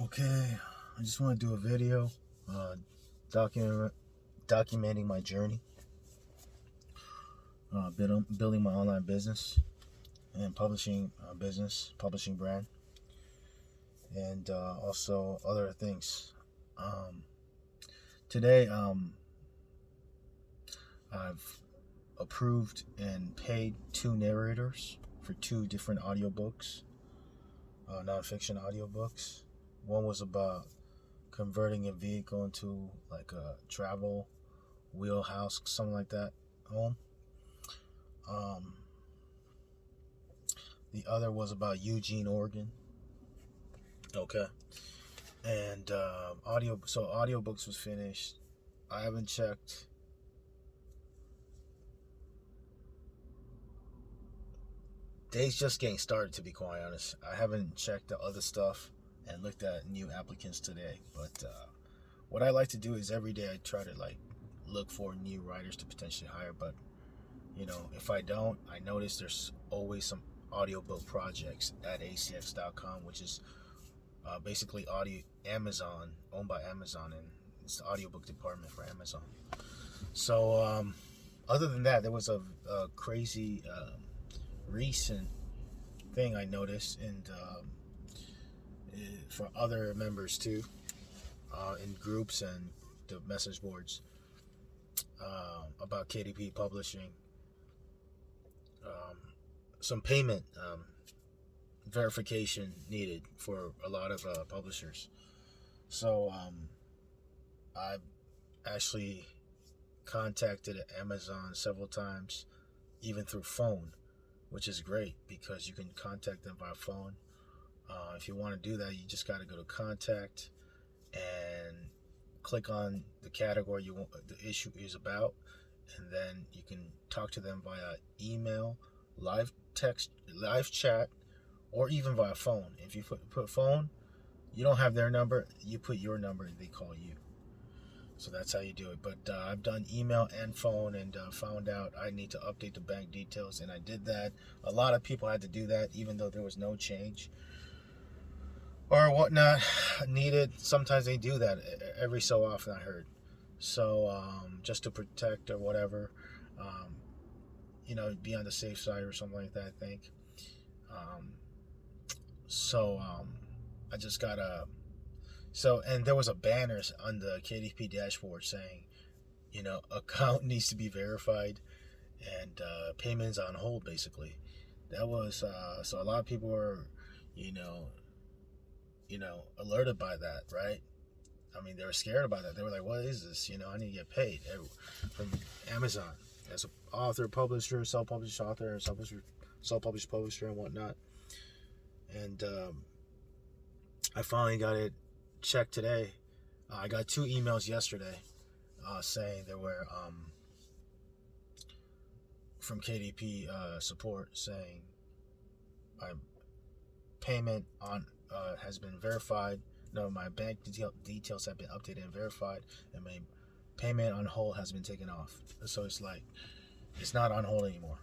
Okay, I just want to do a video documenting my journey, building my online business and publishing brand, and also other things. Um, Today, I've approved and paid two narrators for two different audiobooks, nonfiction audiobooks. One was about converting a vehicle into like a travel wheelhouse, something like that, home. Um, the other was about Eugene, Oregon. Okay, and audiobooks was finished. I haven't checked. Day's just getting started, to be quite honest. I haven't checked the other stuff and looked at new applicants today. But what I like to do is every day I try to like look for new writers to potentially hire. But if I don't, I notice there's always some audiobook projects at acx.com, which is basically audio Amazon, owned by Amazon, and it's the audiobook department for Amazon. So other than that, there was a crazy recent thing I noticed, and for other members too, in groups and the message boards, about KDP publishing, some payment verification needed for a lot of publishers. So I've actually contacted Amazon several times, even through phone, which is great because you can contact them by phone. If you want to do that, you just got to go to contact and click on the category the issue is about, and then you can talk to them via email, live text, live chat, or even via phone. If you put phone, you don't have their number, you put your number and they call you. So that's how you do it. But I've done email and phone, and found out I need to update the bank details, and I did that. A lot of people had to do that, even though there was no change or whatnot needed. Sometimes they do that every so often, I heard. So just to protect or whatever, be on the safe side or something like that, I think. Um, so I just got and there was a banner on the KDP dashboard saying, account needs to be verified and payments on hold, basically. That was so a lot of people were, you know, alerted by that, right? I mean, they were scared about that. They were like, "What is this? I need to get paid from Amazon as an author, publisher, self-published author, self-published publisher, and whatnot." And I finally got it checked today. I got two emails yesterday saying there were from KDP support saying my payment on has been verified. No, my bank details have been updated and verified, and my payment on hold has been taken off. So it's like it's not on hold anymore.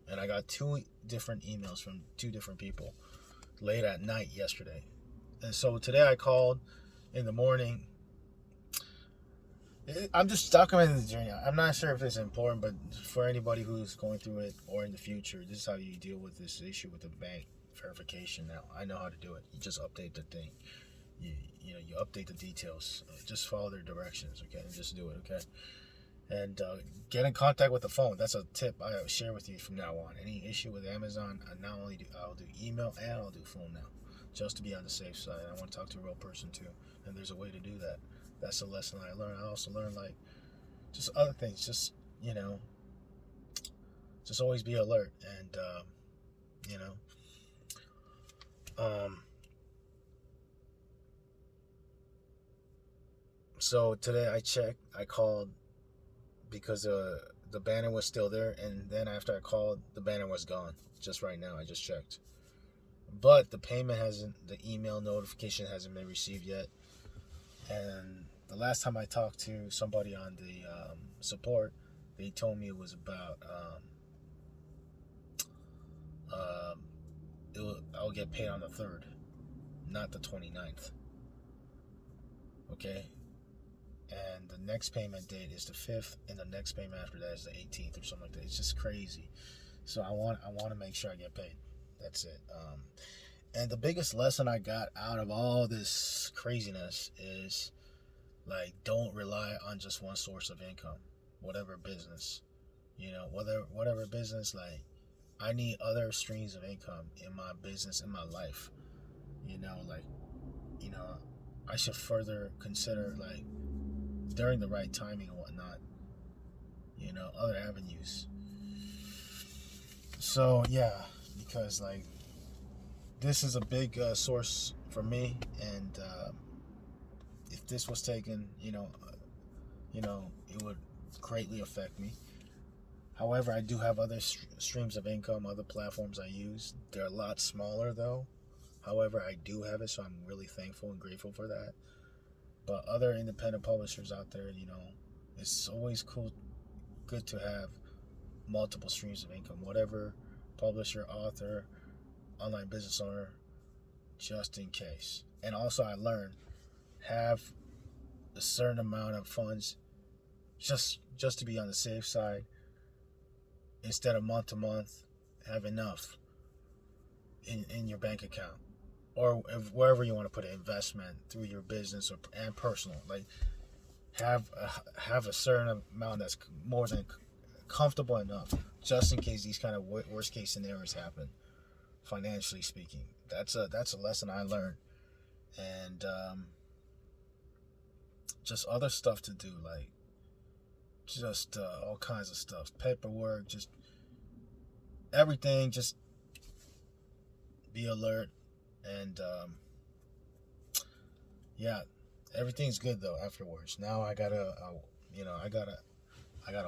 And I got two different emails from two different people late at night yesterday. And so today I called in the morning. I'm just documenting the journey. I'm not sure if it's important, but for anybody who's going through it or in the future, this is how you deal with this issue with the bank verification. Now I know how to do it. You just update the thing. You update the details. Just follow their directions, okay? And just do it, okay? And get in contact with the phone. That's a tip I share with you from now on. Any issue with Amazon, I'll do email and I'll do phone now, just to be on the safe side. I want to talk to a real person too, and there's a way to do that. That's a lesson I learned. I also learned like just other things. Just just always be alert, and So today I called because the banner was still there, and then after I called, the banner was gone. Just right now, I just checked. But the email notification hasn't been received yet. And the last time I talked to somebody on the support, they told me it was about I'll get paid on the 3rd, not the 29th. Okay, and the next payment date is the 5th, and the next payment after that is the 18th or something like that. It's just crazy. So I want to make sure I get paid. That's it. And the biggest lesson I got out of all this craziness is, like, don't rely on just one source of income. Whatever business, whatever business, like, I need other streams of income in my business, in my life. Like, I should further consider, like, during the right timing and whatnot, other avenues. So yeah, because, like, this is a big source for me, and if this was taken, it would greatly affect me. However, I do have other streams of income, other platforms I use. They're a lot smaller though. However, I do have it, so I'm really thankful and grateful for that. But other independent publishers out there, it's always good to have multiple streams of income. Whatever publisher, author, online business owner, just in case. And also, I learned, have a certain amount of funds just to be on the safe side. Instead of month to month, have enough in your bank account, or wherever you want to put an investment through your business and personal. Like, have a certain amount that's more than comfortable enough, just in case these kind of worst case scenarios happen, financially speaking. That's a lesson I learned. And just other stuff to do, like, just all kinds of stuff, paperwork, just everything. Just be alert. And yeah, everything's good though afterwards. Now I gotta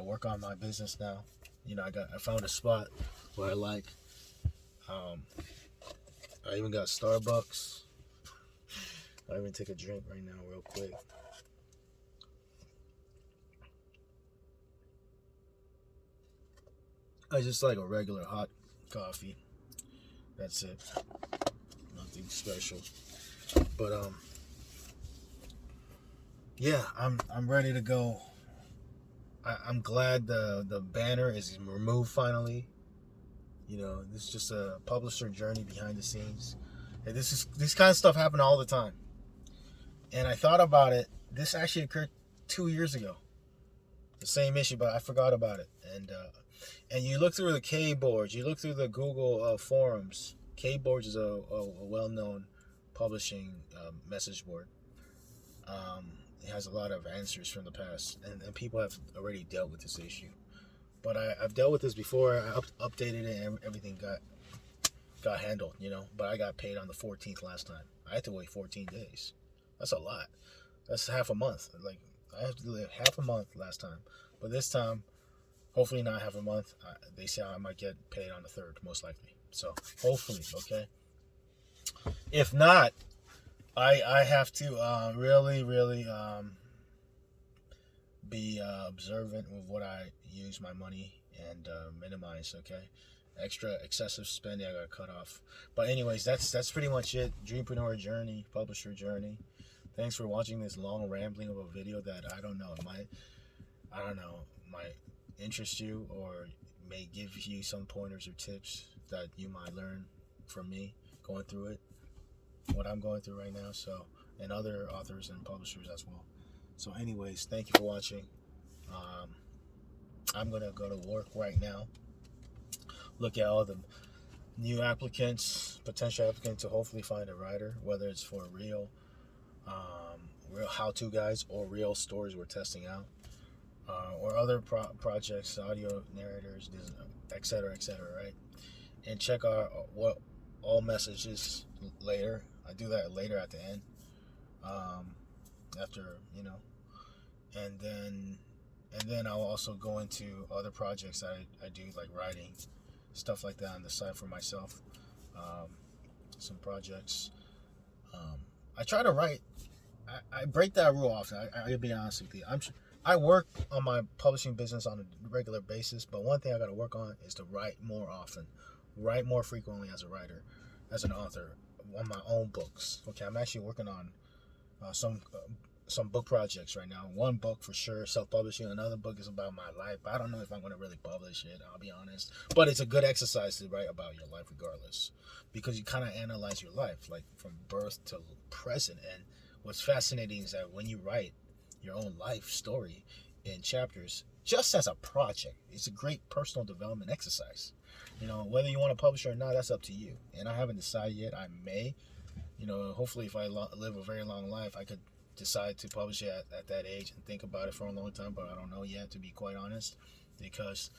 work on my business now. I found a spot where I like. I even got Starbucks. I'll even take a drink right now real quick. I just like a regular hot coffee. That's it. Nothing special. But yeah, I'm ready to go. I'm glad the banner is removed finally. This is just a publisher journey behind the scenes. And this kind of stuff happen all the time. And I thought about it. This actually occurred 2 years ago. The same issue, but I forgot about it. And you look through the K boards, you look through the Google forums. K boards is a well-known publishing message board. It has a lot of answers from the past, and people have already dealt with this issue. But I've dealt with this before. I updated it, and everything got handled, But I got paid on the 14th last time. I had to wait 14 days. That's a lot. That's half a month. Like, I have to live half a month last time. But this time, hopefully not half a month. They say I might get paid on the 3rd, most likely. So, hopefully, okay? If not, I have to really, really be observant with what I use my money and minimize, okay? Excessive spending I gotta cut off. But anyways, that's pretty much it. Dreampreneur journey, publisher journey. Thanks for watching this long rambling of a video that I don't know, might interest you, or may give you some pointers or tips that you might learn from me going through it, what I'm going through right now. So, and other authors and publishers as well. So anyways, thank you for watching. I'm gonna go to work right now, look at all the new potential applicants, to hopefully find a writer, whether it's for real how-to guides or real stories we're testing out, or other projects, audio narrators, etc., right? And check our all messages later. I do that later at the end, after, and then I'll also go into other projects I do, like writing, stuff like that on the side for myself. Some projects. I try to write. I break that rule often. I'll be honest with you. I work on my publishing business on a regular basis, but one thing I got to work on is to write more often, write more frequently as a writer, as an author, on my own books. Okay, I'm actually working on some some book projects right now. One book for sure, self-publishing. Another book is about my life. I don't know if I'm going to really publish it, I'll be honest. But it's a good exercise to write about your life regardless. Because you kind of analyze your life, like from birth to present. And what's fascinating is that when you write your own life story in chapters, just as a project, it's a great personal development exercise. Whether you want to publish it or not, that's up to you. And I haven't decided yet. I may. Hopefully if I live a very long life, I could decide to publish it at that age and think about it for a long time, but I don't know yet, to be quite honest, because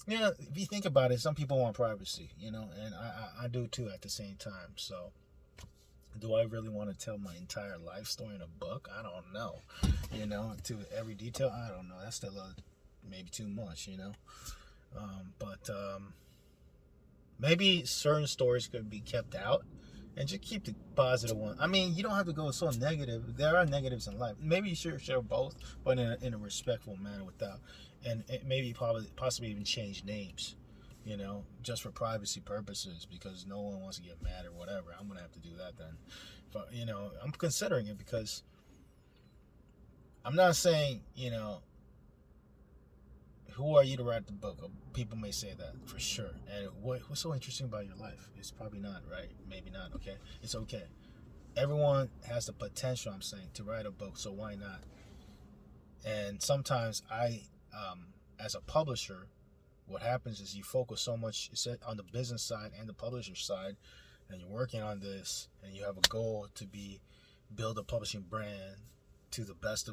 if you think about it, some people want privacy, and I do too at the same time. So do I really want to tell my entire life story in a book? I don't know, to every detail. I don't know. That's still maybe too much, but maybe certain stories could be kept out and just keep the positive one. I mean, you don't have to go so negative. There are negatives in life. Maybe you should share both, but in a respectful manner without, and maybe possibly even change names, just for privacy purposes, because no one wants to get mad or whatever. I'm going to have to do that then. But, I'm considering it because I'm not saying, who are you to write the book? People may say that for sure. And what's so interesting about your life? It's probably not, right? Maybe not, okay? It's okay. Everyone has the potential, I'm saying, to write a book, so why not? And sometimes as a publisher, what happens is you focus so much on the business side and the publisher side, and you're working on this, and you have a goal to build a publishing brand to the best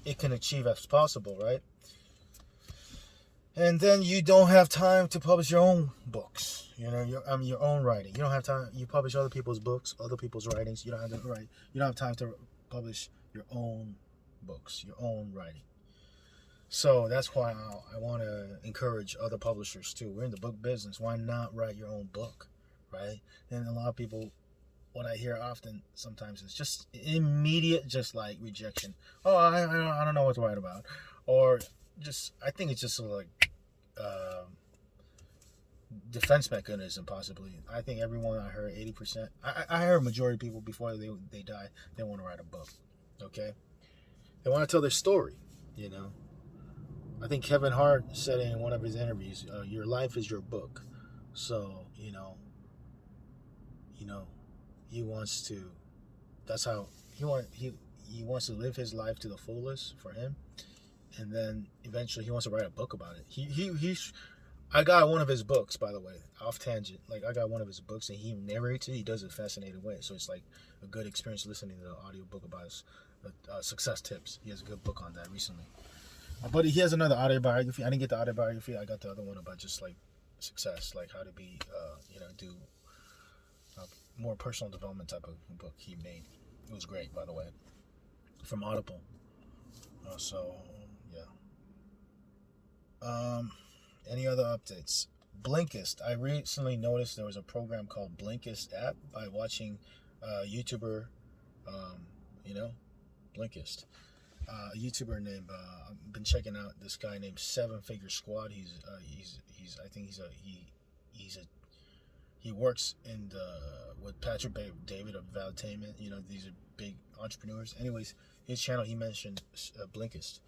it can achieve as possible, right? And then you don't have time to publish your own books, your own writing. You don't have time. You publish other people's books, other people's writings. You don't have to write. You don't have time to publish your own books, your own writing. So that's why I want to encourage other publishers too. We're in the book business. Why not write your own book, right? And a lot of people, what I hear often sometimes is just immediate, just like rejection. Oh, I don't know what to write about, or I think it's just like defense mechanism possibly. I think everyone I heard 80%. I heard majority of people before they die, they want to write a book. Okay, they want to tell their story. I think Kevin Hart said in one of his interviews, "Your life is your book." So he wants to. That's how he wants to live his life to the fullest for him, and then eventually he wants to write a book about it. I got one of his books, by the way, off tangent. Like, I got one of his books, and he narrates it. He does it in a fascinating way, so it's like a good experience listening to the audiobook about his success tips. He has a good book on that recently. But he has another autobiography. I didn't get the autobiography. I got the other one about just like success, like how to be, do more personal development type of book he made. It was great, by the way, from Audible. Any other updates? Blinkist. I recently noticed there was a program called Blinkist app by watching YouTuber, Blinkist. A YouTuber named I've been checking out this guy named 7 Figure Squad. He works with Patrick David of Valuetainment. These are big entrepreneurs. Anyways, his channel, he mentioned Blinkist,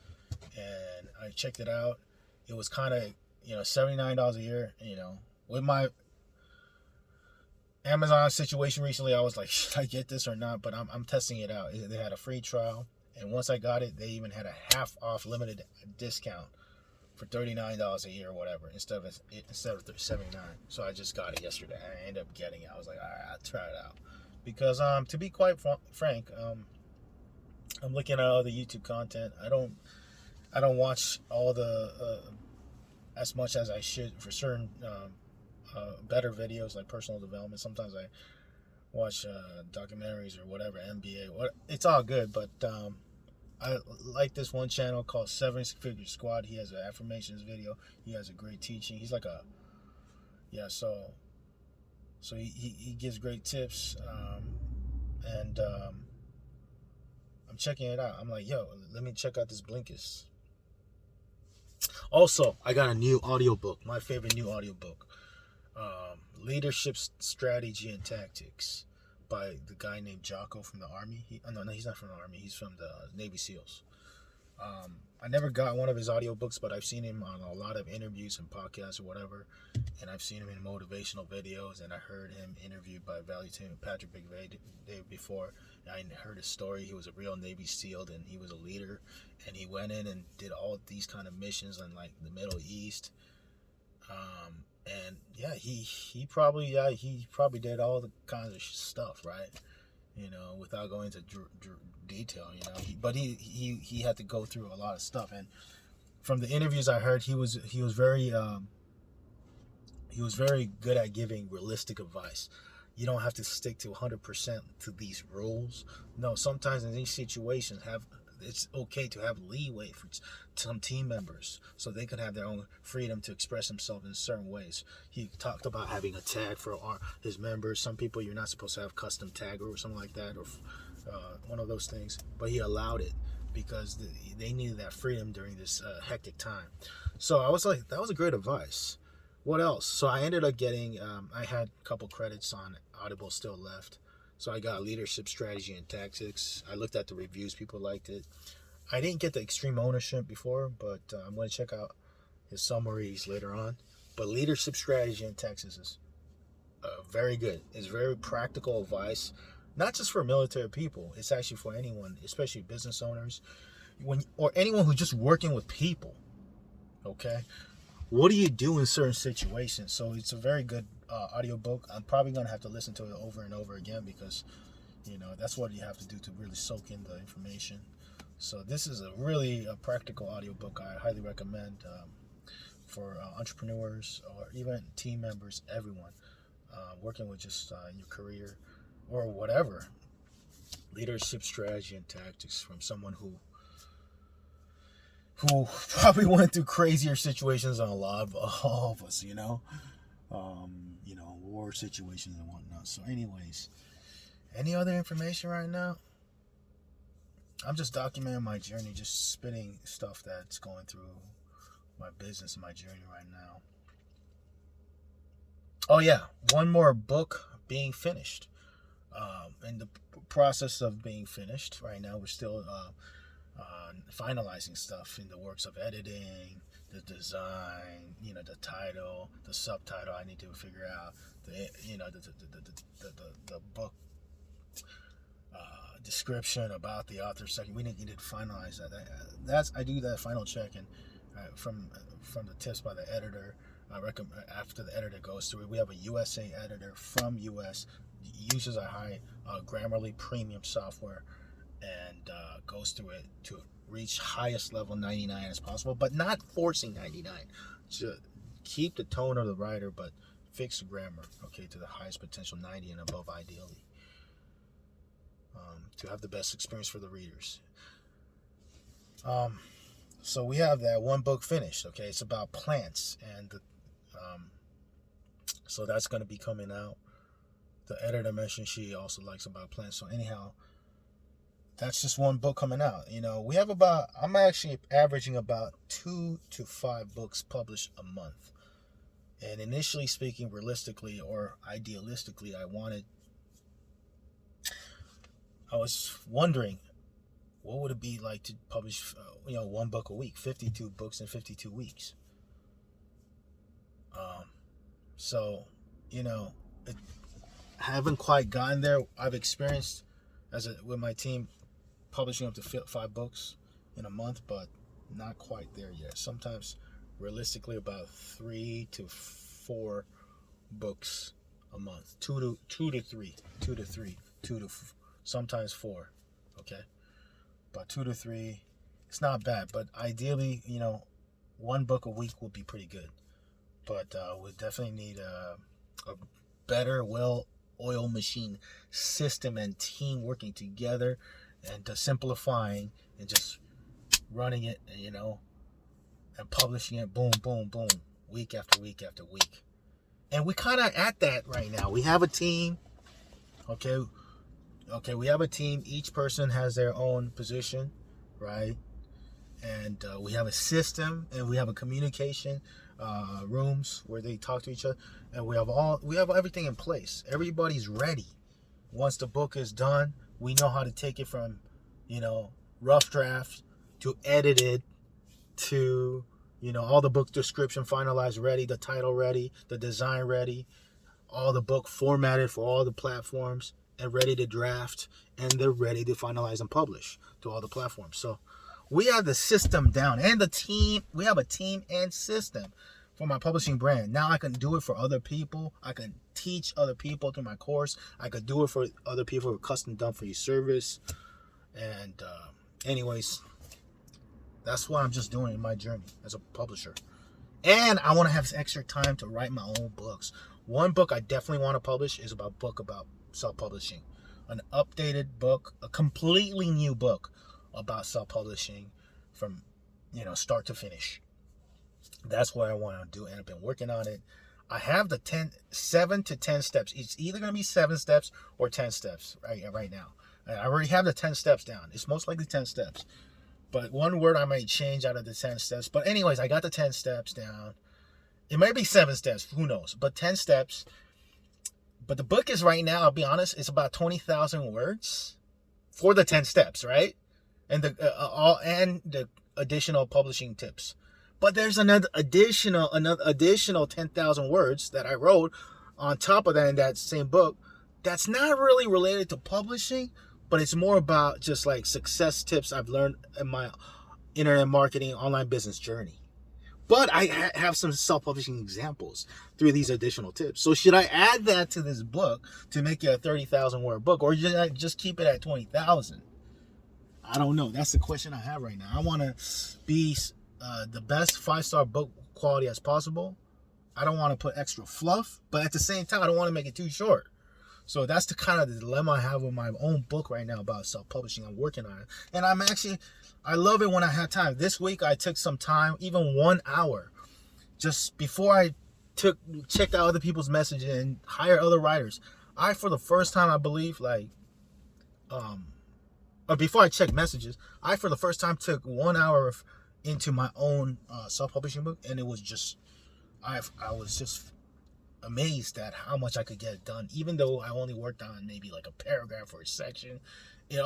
and I checked it out. It was kind of $79 a year. With my Amazon situation recently, I was like, should I get this or not? But I'm testing it out. They had a free trial. And once I got it, they even had a half off limited discount for $39 a year or whatever, instead of $79. So I just got it yesterday. I ended up getting it. I was like, all right, I'll try it out. Because to be quite frank, I'm looking at all the YouTube content. I don't watch all the as much as I should for certain better videos like personal development. Sometimes I watch documentaries or whatever, MBA. It's all good, but I like this one channel called 7 Figure Squad. He has an affirmations video. He has a great teaching. He's like so he gives great tips, and I'm checking it out. I'm like, yo, let me check out this Blinkist. Also, I got a new audiobook, my favorite new audiobook. Leadership Strategy and Tactics by the guy named Jocko from the Army. No, he's not from the Army. He's from the Navy SEALs. I never got one of his audiobooks, but I've seen him on a lot of interviews and podcasts or whatever, and I've seen him in motivational videos, and I heard him interviewed by Valley Team Patrick McVeigh before. I heard his story. He was a real Navy SEAL, and he was a leader, and he went in and did all these kind of missions in like the Middle East. And yeah, he probably did all the kinds of stuff, right? Without going into detail, but he had to go through a lot of stuff. And from the interviews I heard, he was very good at giving realistic advice. You don't have to stick to 100% to these rules. No, sometimes in these situations, it's okay to have leeway for some team members so they can have their own freedom to express themselves in certain ways. He talked about having a tag for his members. Some people, you're not supposed to have custom tag or something like that, or one of those things, but he allowed it because they needed that freedom during this hectic time. So I was like, that was a great advice. What else? So I ended up getting, I had a couple credits on Audible still left. So I got Leadership Strategy and Tactics. I looked at the reviews. People liked it. I didn't get the Extreme Ownership before, but I'm going to check out his summaries later on. But Leadership Strategy and Tactics is very good. It's very practical advice, not just for military people. It's actually for anyone, especially business owners, or anyone who's just working with people. Okay? What do you do in certain situations? So it's a very good audiobook. I'm probably going to have to listen to it over and over again because, that's what you have to do to really soak in the information. So this is a really practical audiobook I highly recommend for entrepreneurs or even team members, everyone working with just your career or whatever. Leadership Strategy and Tactics from someone who probably went through crazier situations than all of us, war situations and whatnot. So anyways, any other information right now? I'm just documenting my journey, just spitting stuff that's going through my business and my journey right now. Oh yeah, one more book being finished. In the process of being finished right now, we're still finalizing stuff in the works of editing, the design, the title, the subtitle. I need to figure out the book description about the author section. We need to finalize that. I do that final check, and from the tips by the editor. I recommend after the editor goes through it. We have a USA editor from US, uses a high Grammarly premium software, and goes through it to reach highest level 99 as possible, but not forcing 99. To keep the tone of the writer, but fix the grammar, to the highest potential 90 and above, ideally, to have the best experience for the readers. So we have that one book finished. It's about plants, and so that's going to be coming out. The editor mentioned she also likes about plants. So anyhow, that's just one book coming out. We have I'm actually averaging about 2 to 5 books published a month. And initially speaking, realistically or idealistically, I was wondering, what would it be like to publish, one book a week, 52 books in 52 weeks? So, I haven't quite gotten there. I've experienced with my team publishing up to 5 books in a month, but not quite there yet. Sometimes realistically about 3 to 4 books a month. 2 to 3, sometimes 4. But 2 to 3, it's not bad, but ideally, 1 book a week would be pretty good. But we definitely need a better, well-oiled machine system and team working together and simplifying and just running it, and publishing it, boom, boom, boom, week after week after week. And we kind of at that right now. We have a team, we have a team. Each person has their own position, right? And we have a system, and we have a communication. rooms where they talk to each other, and we have everything in place. Everybody's ready. Once the book is done, we know how to take it from, rough draft to edited to, all the book description finalized, ready, the title ready, the design ready, all the book formatted for all the platforms and ready to draft, and they're ready to finalize and publish to all the platforms. So we have the system down and the team. We have a team and system for my publishing brand. Now I can do it for other people. I can teach other people through my course. I could do it for other people with custom done for you service. And anyways, that's what I'm just doing in my journey as a publisher. And I want to have extra time to write my own books. One book I definitely want to publish is about self-publishing. An updated book, a completely new book about self-publishing from, start to finish. That's what I want to do, and I've been working on it. I have the 7 to 10 steps. It's either going to be 7 steps or 10 steps right now. I already have the 10 steps down. It's most likely 10 steps. But one word I might change out of the 10 steps. But anyways, I got the 10 steps down. It might be 7 steps. Who knows? But 10 steps. But the book is right now, I'll be honest, it's about 20,000 words for the 10 steps, right? And the additional publishing tips. But there's another additional 10,000 words that I wrote on top of that in that same book that's not really related to publishing, but it's more about just like success tips I've learned in my internet marketing online business journey. But I have some self-publishing examples through these additional tips. So should I add that to this book to make it a 30,000 word book, or should I just keep it at 20,000? I don't know. That's the question I have right now. I want to be the best 5-star book quality as possible. I don't want to put extra fluff, but at the same time, I don't want to make it too short. So that's the kind of dilemma I have with my own book right now about self-publishing. I'm working on it. And I love it when I have time. This week, I took some time, even 1 hour, just before I checked out other people's messages and hired other writers. For the first time, I believe, or before I checked messages, for the first time took 1 hour into my own self-publishing book, and it was just, I was just amazed at how much I could get done, even though I only worked on maybe like a paragraph or a section. It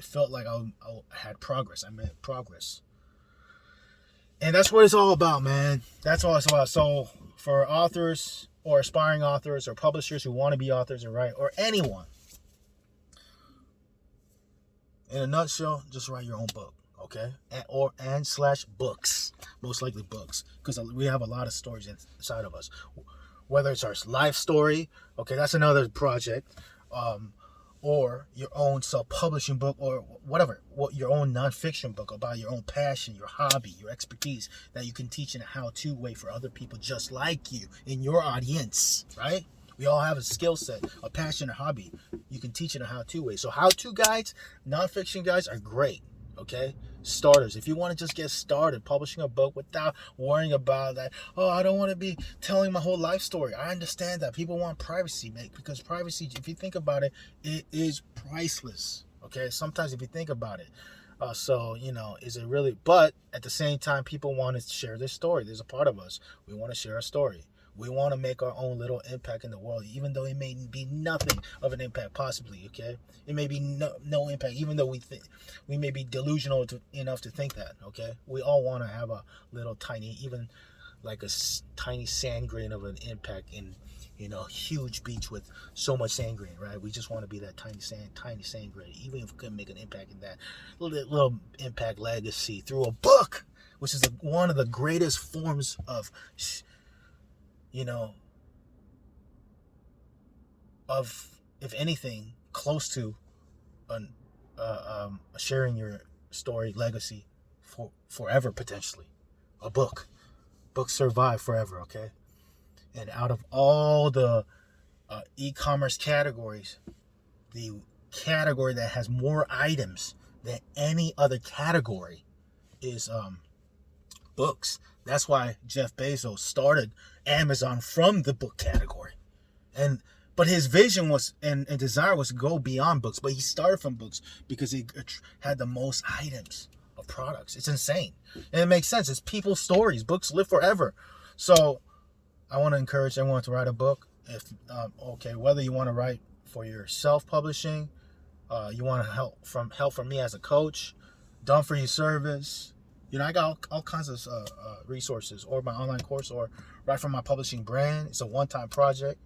felt like I had progress. I made progress, and that's what it's all about, man. That's all it's about. So for authors or aspiring authors or publishers who want to be authors and write, or anyone, in a nutshell, just write your own book. Okay, and/slash books, most likely books, because we have a lot of stories inside of us. Whether it's our life story, okay, that's another project, or your own self-publishing book, or whatever, your own nonfiction book about your own passion, your hobby, your expertise that you can teach in a how-to way for other people just like you in your audience, right? We all have a skill set, a passion, or hobby. You can teach in a how-to way. So how-to guides, nonfiction guides are great. Okay, starters. If you want to just get started publishing a book without worrying about that, I don't want to be telling my whole life story. I understand that people want privacy, mate, because privacy, if you think about it, it is priceless. Okay, sometimes if you think about it, is it really? But at the same time, people want to share their story. There's a part of us, we want to share our story. We want to make our own little impact in the world, even though it may be nothing of an impact, possibly, okay? It may be no impact, even though we may be delusional enough to think that, okay? We all want to have a little tiny, even like a tiny sand grain of an impact in, huge beach with so much sand grain, right? We just want to be that tiny sand grain, even if we couldn't make an impact in that little impact legacy through a book, which is one of the greatest forms of if anything, close to sharing your story legacy forever, potentially. A book. Books survive forever, okay? And out of all the e-commerce categories, the category that has more items than any other category is books. That's why Jeff Bezos started Amazon from the book category. But his vision was and desire was to go beyond books. But he started from books because he had the most items of products. It's insane. And it makes sense. It's people's stories. Books live forever. So I want to encourage everyone to write a book. If whether you want to write for your self-publishing, you want to help from me as a coach, done for you service. I got all kinds of resources, or my online course, or right from my publishing brand. It's a one-time project.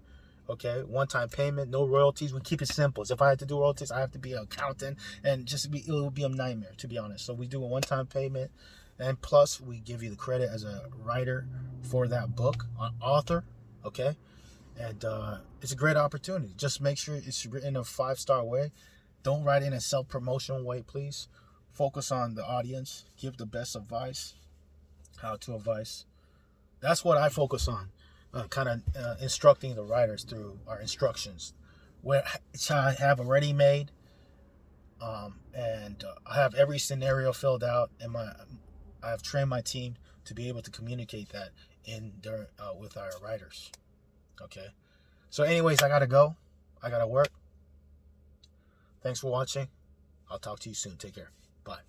Okay, one-time payment, no royalties. We keep it simple. If I had to do royalties, I have to be an accountant, and it would be a nightmare, to be honest. So we do a one-time payment, and plus we give you the credit as a writer for that book, an author. Okay, and it's a great opportunity. Just make sure it's written in a 5-star way. Don't write in a self-promotional way, please. Focus on the audience. Give the best advice, how-to advice. That's what I focus on. Instructing the writers through our instructions, which I have already made, and I have every scenario filled out, and I have trained my team to be able to communicate that with our writers. Okay, so anyways, I gotta go. I gotta work. Thanks for watching. I'll talk to you soon. Take care. Bye.